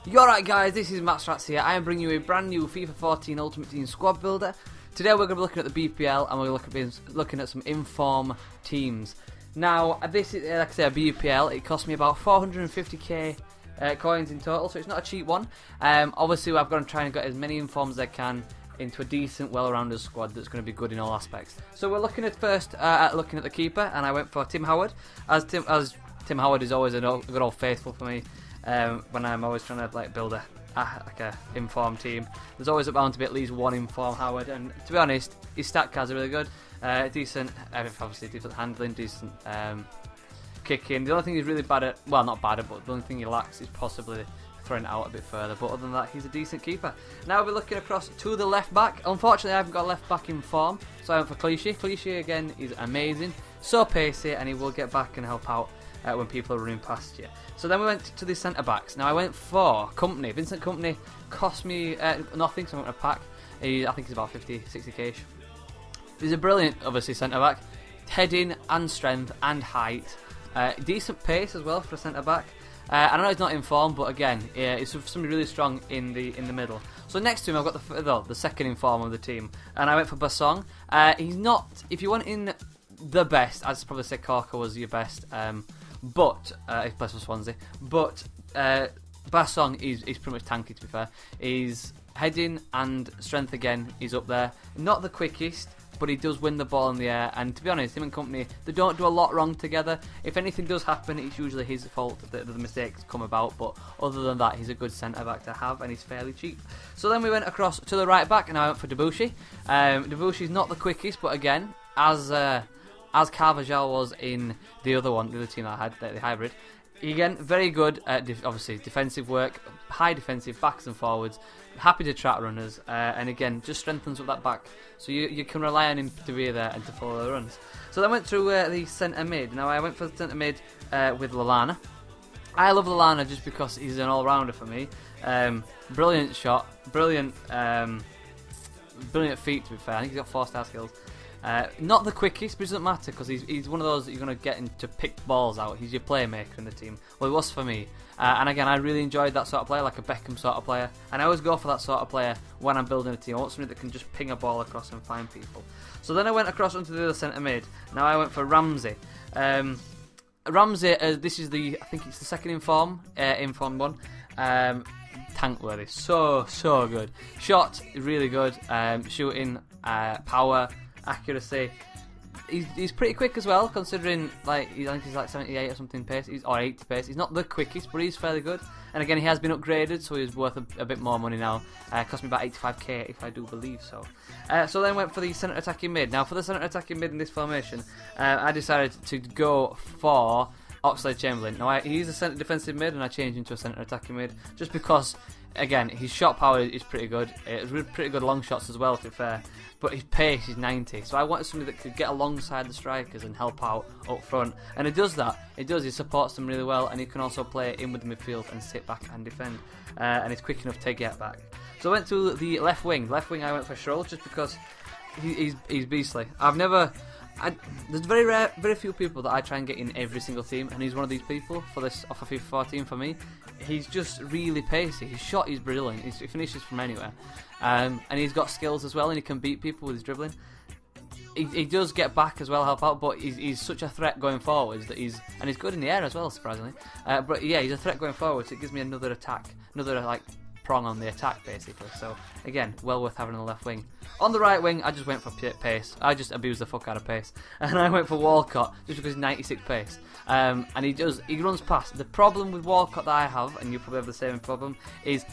You're right, guys, this is Mastrats here. I am bringing you a brand new FIFA 14 Ultimate Team squad builder. Today we're going to be looking at the BPL and we're going to be looking at some inform teams. Now, this is, like I say, a BPL. It cost me about 450k coins in total, so it's not a cheap one. Obviously, I've got to try and get as many informs as I can into a decent, well-rounded squad that's going to be good in all aspects. So we're looking at looking at the keeper, and I went for Tim Howard, as Tim Howard is always a good old faithful for me. When I'm always trying to build a inform team, there's always bound to be at least one inform Howard, and to be honest, his stat cards are really good, decent, obviously decent handling, decent kicking. The only thing he's really bad at, well, not bad at, but the only thing he lacks is possibly throwing it out a bit further. But other than that, he's a decent keeper. Now we're looking across to the left back. Unfortunately, I haven't got a left back in form, so I went for Clichy. Clichy again is amazing, so pacey, and he will get back and help out when people are running past you. So then we went to the centre backs. Now I went for Company. Vincent Company cost me nothing, so I went a pack. I think he's about 50, 60k. He's a brilliant, obviously, centre back. Heading and strength and height. Decent pace as well for a centre back. I know he's not in form, but again, he's somebody really strong in the middle. So next to him, I've got the second in form of the team, and I went for Basong. He's not, if you want in the best, I'd probably say Corker was your best. But he plays for Swansea. But Basong is pretty much tanky, to be fair. His heading and strength again is up there. Not the quickest, but he does win the ball in the air. And to be honest, him and Company, they don't do a lot wrong together. If anything does happen, it's usually his fault that the mistakes come about. But other than that, he's a good centre back to have, and he's fairly cheap. So then we went across to the right back, and I went for Debussy. Debussy's not the quickest, but again, as Carvajal was in the other team that I had, the hybrid. Again, very good at obviously defensive work, high defensive backs and forwards, happy to track runners, and again just strengthens up that back, so you can rely on him to be there and to follow the runs. So then I went through the centre mid. Now I went for the centre mid with Lallana. I love Lallana just because he's an all rounder for me. Brilliant shot, brilliant feet, to be fair. I think he's got 4-star skills. Not the quickest, but it doesn't matter because he's one of those that you're going to get him to pick balls out. He's your playmaker in the team. Well, he was for me. And again, I really enjoyed that sort of player, like a Beckham sort of player. And I always go for that sort of player when I'm building a team. I want somebody that can just ping a ball across and find people. So then I went across onto the other centre mid. Now I went for Ramsey. Ramsey, this is I think it's the second in form one. Tank worthy, so good. Shot, really good. Shooting, power, accuracy. He's pretty quick as well, considering I think he's like 78 or something pace, or 80 pace. He's not the quickest, but he's fairly good. And again, he has been upgraded, so he's worth a bit more money now. Cost me about 85k, if I do believe so. So then went for the centre attacking mid. Now for the centre attacking mid in this formation, I decided to go for Oxlade-Chamberlain. Now he's a centre defensive mid, and I changed him to a centre attacking mid just because, again, his shot power is pretty good. It's pretty good long shots as well, to be fair. But his pace is 90, so I wanted somebody that could get alongside the strikers and help out up front. And he does that. He supports them really well, and he can also play in with the midfield and sit back and defend. And he's quick enough to get back. So I went to the left wing. Left wing I went for Schroll just because he's beastly. There's very few people that I try and get in every single team, and he's one of these people for this off of FIFA 14 for me. He's just really pacey. His shot is brilliant. He finishes from anywhere, and he's got skills as well, and he can beat people with his dribbling. He does get back as well, help out, but he's such a threat going forwards that he's good in the air as well, surprisingly. But yeah, he's a threat going forwards. So it gives me another attack, another prong on the attack basically. So again, well worth having on the left wing. On the right wing, I just went for pace. I just abused the fuck out of pace, and I went for Walcott just because he's 96 pace. And he runs past. The problem with Walcott that I have, and you probably have the same problem, is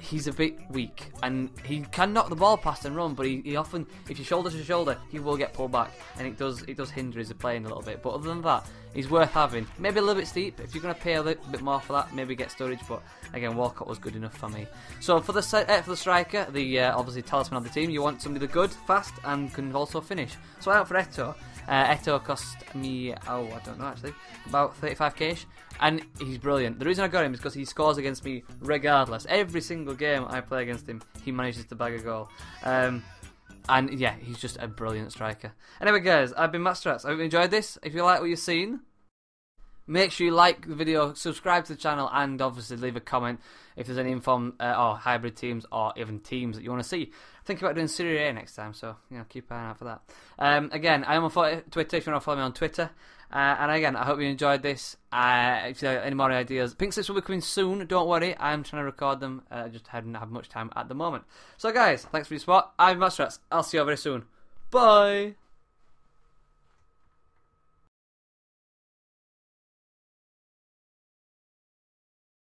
he's a bit weak, and he can knock the ball past and run, but he often, if you shoulder to shoulder, he will get pulled back, and it does hinder his playing a little bit. But other than that, he's worth having. Maybe a little bit steep. If you're going to pay a little bit more for that, maybe get storage. But again, Walcott was good enough for me. So for the striker, the obviously talisman of the team, you want somebody that's good, fast, and can also finish. So I went for Eto'o. Eto'o cost me, I don't know actually, about 35k-ish, and he's brilliant. The reason I got him is because he scores against me regardless. Every single game I play against him, he manages to bag a goal. And yeah, he's just a brilliant striker. Anyway guys, I've been Mastrats. I hope you enjoyed this. If you like what you've seen, Make sure you like the video, subscribe to the channel, and obviously leave a comment if there's any informed or hybrid teams or even teams that you want to see. Think about doing Serie A next time, so keep an eye out for that. Again, I am on Twitter if you want to follow me on Twitter. And again, I hope you enjoyed this. If you have any more ideas, pink slips will be coming soon. Don't worry, I'm trying to record them. I just haven't had much time at the moment. So guys, thanks for your support. I'm Master Rats. I'll see you very soon. Bye.